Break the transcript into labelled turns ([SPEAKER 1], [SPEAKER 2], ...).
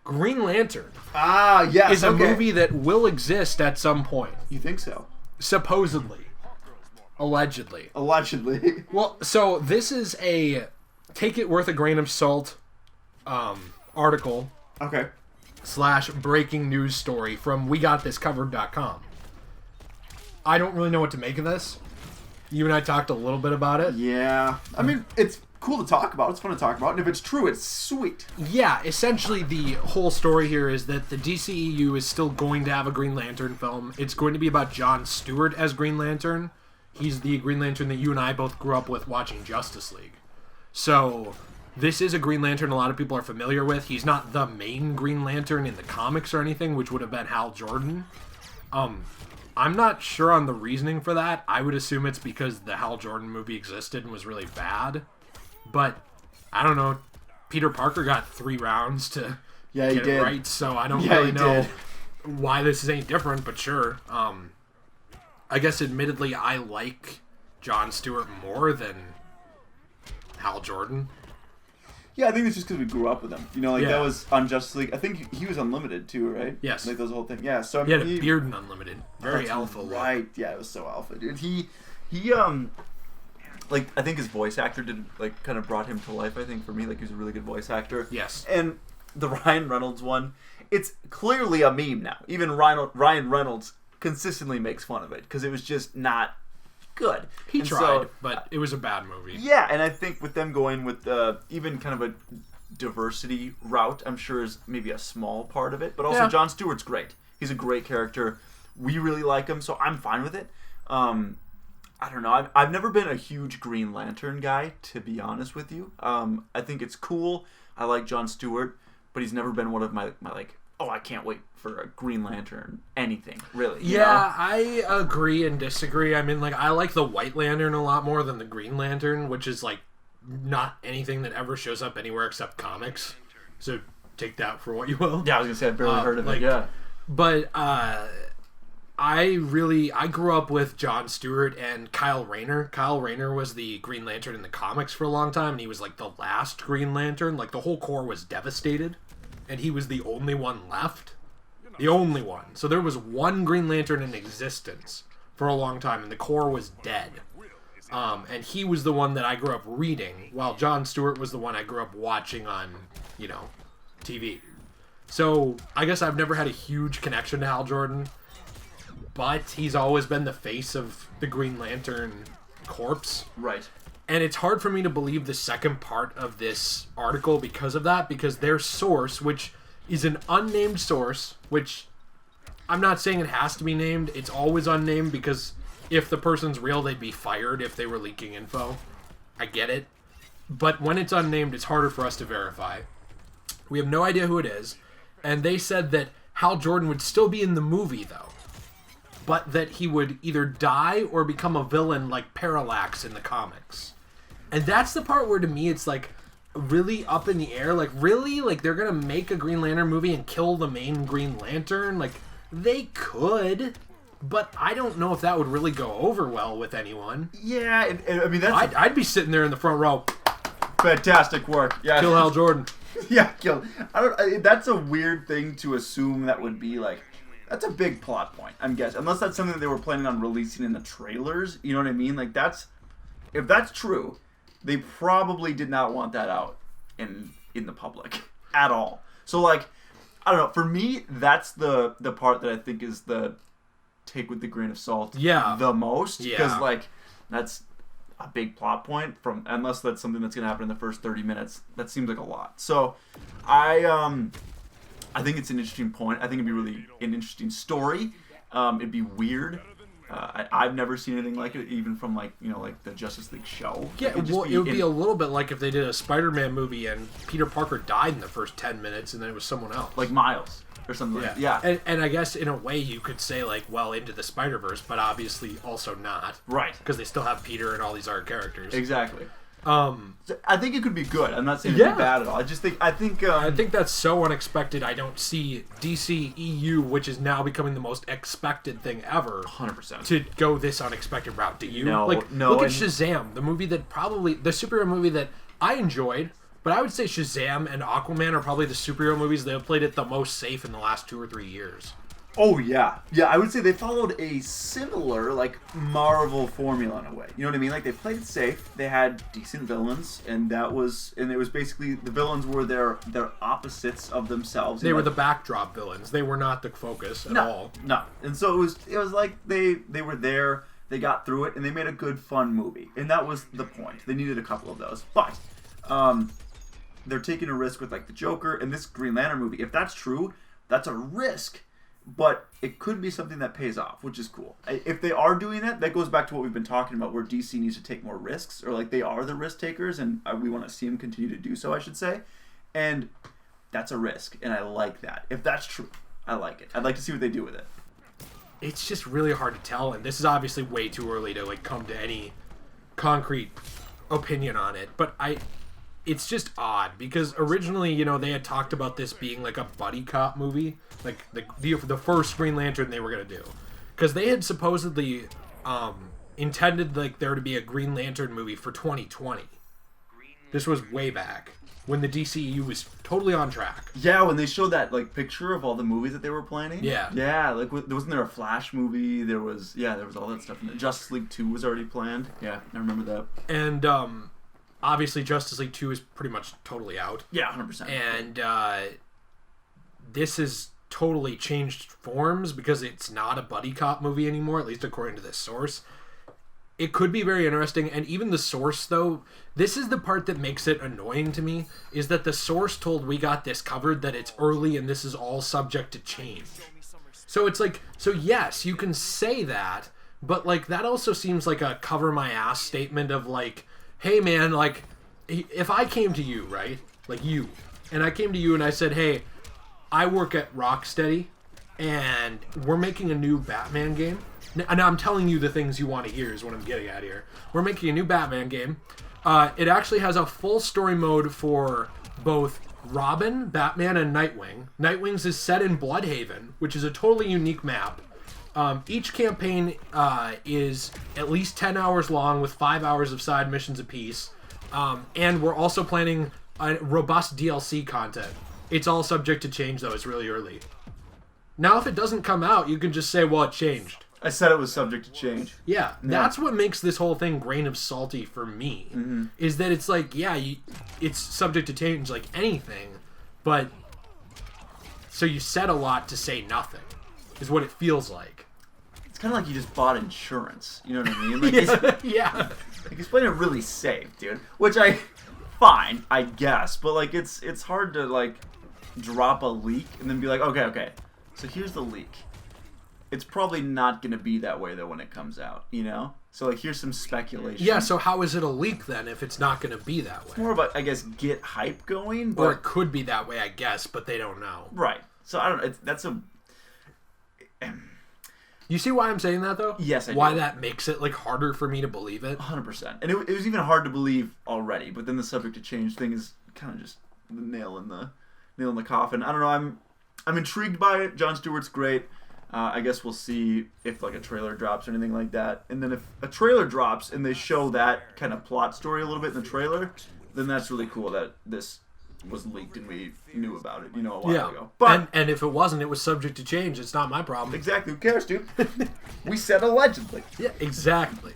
[SPEAKER 1] Green Lantern
[SPEAKER 2] yes,
[SPEAKER 1] is a movie that will exist at some point.
[SPEAKER 2] You think so?
[SPEAKER 1] Supposedly. Allegedly. Well, so this is a take it with a grain of salt article.
[SPEAKER 2] Okay.
[SPEAKER 1] / breaking news story from WeGotThisCovered.com. I don't really know what to make of this. You and I talked a little bit about it.
[SPEAKER 2] Yeah. I mean, it's cool to talk about. It's fun to talk about. And if it's true, it's sweet.
[SPEAKER 1] Yeah, essentially the whole story here is that the DCEU is still going to have a Green Lantern film. It's going to be about Jon Stewart as Green Lantern. He's the Green Lantern that you and I both grew up with watching Justice League. So, this is a Green Lantern a lot of people are familiar with. He's not the main Green Lantern in the comics or anything, which would have been Hal Jordan. I'm not sure on the reasoning for that. I would assume it's because the Hal Jordan movie existed and was really bad. But, I don't know. Peter Parker got 3 rounds to get it right, so I don't really know why this is any different, but sure. I guess admittedly I like Jon Stewart more than Hal Jordan.
[SPEAKER 2] Yeah, I think it's just because we grew up with him. You know, that was on Justice League. I think he was Unlimited too, right?
[SPEAKER 1] Like
[SPEAKER 2] those whole thing. Yeah, so
[SPEAKER 1] he had a beard in Unlimited. Very alpha.
[SPEAKER 2] Right? Yeah, it was so alpha, dude. He like I think his voice actor did like kind of brought him to life. I think for me, like he was a really good voice actor.
[SPEAKER 1] Yes.
[SPEAKER 2] And the Ryan Reynolds one, it's clearly a meme now. Even Ryan Reynolds consistently makes fun of it because it was just not good.
[SPEAKER 1] He tried, but it was a bad movie.
[SPEAKER 2] Yeah, and I think with them going with even kind of a diversity route, I'm sure is maybe a small part of it. But also, Jon Stewart's great. He's a great character. We really like him, so I'm fine with it. I don't know. I've never been a huge Green Lantern guy, to be honest with you. I think it's cool. I like Jon Stewart, but he's never been one of my like, oh, I can't wait for a Green Lantern anything, really. You know?
[SPEAKER 1] I agree and disagree. I mean, like, I like the White Lantern a lot more than the Green Lantern, which is, like, not anything that ever shows up anywhere except comics. So take that for what you will.
[SPEAKER 2] Yeah, I was going to say, I've barely heard of it, yeah.
[SPEAKER 1] But I grew up with Jon Stewart and Kyle Rayner. Kyle Rayner was the Green Lantern in the comics for a long time, and he was, like, the last Green Lantern. Like, the whole Corps was devastated. And he was the only one left. The only one. So there was one Green Lantern in existence for a long time, and the Corps was dead. And he was the one that I grew up reading, while Jon Stewart was the one I grew up watching on, TV. So I guess I've never had a huge connection to Hal Jordan, but he's always been the face of the Green Lantern Corps.
[SPEAKER 2] Right.
[SPEAKER 1] And it's hard for me to believe the second part of this article because of that, because their source, which is an unnamed source, which I'm not saying it has to be named, it's always unnamed because if the person's real, they'd be fired if they were leaking info. I get it. But when it's unnamed, it's harder for us to verify. We have no idea who it is, and they said that Hal Jordan would still be in the movie, though, but that he would either die or become a villain like Parallax in the comics. And that's the part where, to me, it's, like, really up in the air. Like, really? Like, they're going to make a Green Lantern movie and kill the main Green Lantern? Like, they could, but I don't know if that would really go over well with anyone.
[SPEAKER 2] Yeah, I mean, that's...
[SPEAKER 1] I'd be sitting there in the front row.
[SPEAKER 2] Fantastic work. Yeah.
[SPEAKER 1] Kill Hal Jordan.
[SPEAKER 2] Yeah, kill. That's a weird thing to assume that would be, like... That's a big plot point, I'm guessing. Unless that's something that they were planning on releasing in the trailers. You know what I mean? Like, that's... If that's true... They probably did not want that out in the public at all. So, like, I don't know. For me, that's the part that I think is the take with the grain of salt the most. Because, like, that's a big plot point unless that's something that's going to happen in the first 30 minutes. That seems like a lot. So, I think it's an interesting point. I think it'd be really an interesting story. It'd be weird. I've never seen anything like it, even from like the Justice League show.
[SPEAKER 1] Yeah, it would be a little bit like if they did a Spider-Man movie and Peter Parker died in the first 10 minutes and then it was someone else,
[SPEAKER 2] like Miles or something. Yeah.
[SPEAKER 1] And I guess in a way you could say like, well, Into the Spider-Verse, but obviously also not,
[SPEAKER 2] right?
[SPEAKER 1] Because they still have Peter and all these other characters.
[SPEAKER 2] Exactly. I think it could be good. I'm not saying it'd be bad at all. I think
[SPEAKER 1] that's so unexpected. I don't see DCEU, which is now becoming the most expected thing ever,
[SPEAKER 2] 100%,
[SPEAKER 1] to go this unexpected route. Do you?
[SPEAKER 2] No.
[SPEAKER 1] Look at Shazam, the superhero movie that I enjoyed, But I would say Shazam and Aquaman are probably the superhero movies that have played it the most safe in the last 2 or 3 years.
[SPEAKER 2] Oh, yeah. Yeah, I would say they followed a similar, like, Marvel formula in a way. You know what I mean? Like, they played it safe. They had decent villains, and it was basically, the villains were their opposites of themselves.
[SPEAKER 1] They were the backdrop villains. They were not the focus at all.
[SPEAKER 2] No. And so it was like they were there, they got through it, and they made a good, fun movie. And that was the point. They needed a couple of those. But, they're taking a risk with, like, the Joker and this Green Lantern movie. If that's true, that's a risk. But it could be something that pays off, which is cool. If they are doing that, that goes back to what we've been talking about, where DC needs to take more risks, or like they are the risk takers, and we want to see them continue to do so, I should say. And that's a risk, and I like that. If that's true, I like it. I'd like to see what they do with it.
[SPEAKER 1] It's just really hard to tell, and this is obviously way too early to like come to any concrete opinion on it. But it's just odd because originally, you know, they had talked about this being like a buddy cop movie, like the first Green Lantern they were gonna do, because they had supposedly intended like there to be a Green Lantern movie for 2020. This was way back when the DCEU was totally on track.
[SPEAKER 2] Yeah, when they showed that like picture of all the movies that they were planning. Yeah, like wasn't there a Flash movie? There was all that stuff in there. Justice League 2 was already planned. Yeah, I remember that.
[SPEAKER 1] And obviously, Justice League 2 is pretty much totally out.
[SPEAKER 2] Yeah, 100%.
[SPEAKER 1] And this has totally changed forms because it's not a buddy cop movie anymore, at least according to this source. It could be very interesting, and even the source, though, this is the part that makes it annoying to me, is that the source told We Got This Covered that it's early and this is all subject to change. So it's like, so yes, you can say that, but like that also seems like a cover my ass statement of like, hey man, like, if I came to you, right, like you, and I came to you and I said, hey, I work at Rocksteady, and we're making a new Batman game, and I'm telling you the things you want to hear is what I'm getting at here. We're making a new Batman game. It actually has a full story mode for both Robin, Batman, and Nightwing. Nightwing's is set in Bloodhaven, which is a totally unique map. Each campaign is at least 10 hours long with 5 hours of side missions apiece. And we're also planning a robust DLC content. It's all subject to change, though. It's really early. Now, if it doesn't come out, you can just say, well, it changed.
[SPEAKER 2] I said it was subject to change.
[SPEAKER 1] Yeah, that's what makes this whole thing grain of salty for me. Mm-hmm. Is that it's like, yeah, it's subject to change like anything, but so you said a lot to say nothing, is what it feels like.
[SPEAKER 2] It's kind of like you just bought insurance. You know what I mean? Like,
[SPEAKER 1] yeah.
[SPEAKER 2] Like, he's playing it really safe, dude. Which fine, I guess. But, like, it's hard to, like, drop a leak and then be like, okay, so here's the leak. It's probably not going to be that way, though, when it comes out, you know? So, like, here's some speculation.
[SPEAKER 1] Yeah, so how is it a leak, then, if it's not going to be that way?
[SPEAKER 2] It's more about, I guess, get hype going. But...
[SPEAKER 1] Or it could be that way, I guess, but they don't know.
[SPEAKER 2] Right. So, I don't know. That's a...
[SPEAKER 1] You see why I'm saying that, though?
[SPEAKER 2] Yes, I do.
[SPEAKER 1] Why that makes it, like, harder for me to believe it?
[SPEAKER 2] 100%. And it was even hard to believe already, but then the subject to change thing is kind of just the nail in the coffin. I don't know. I'm intrigued by it. Jon Stewart's great. I guess we'll see if like a trailer drops or anything like that. And then if a trailer drops and they show that kind of plot story a little bit in the trailer, then that's really cool that this was leaked and we knew about it, a while ago. But
[SPEAKER 1] and if it wasn't, it was subject to change. It's not my problem.
[SPEAKER 2] Exactly. Who cares, dude? We said allegedly.
[SPEAKER 1] Yeah, exactly.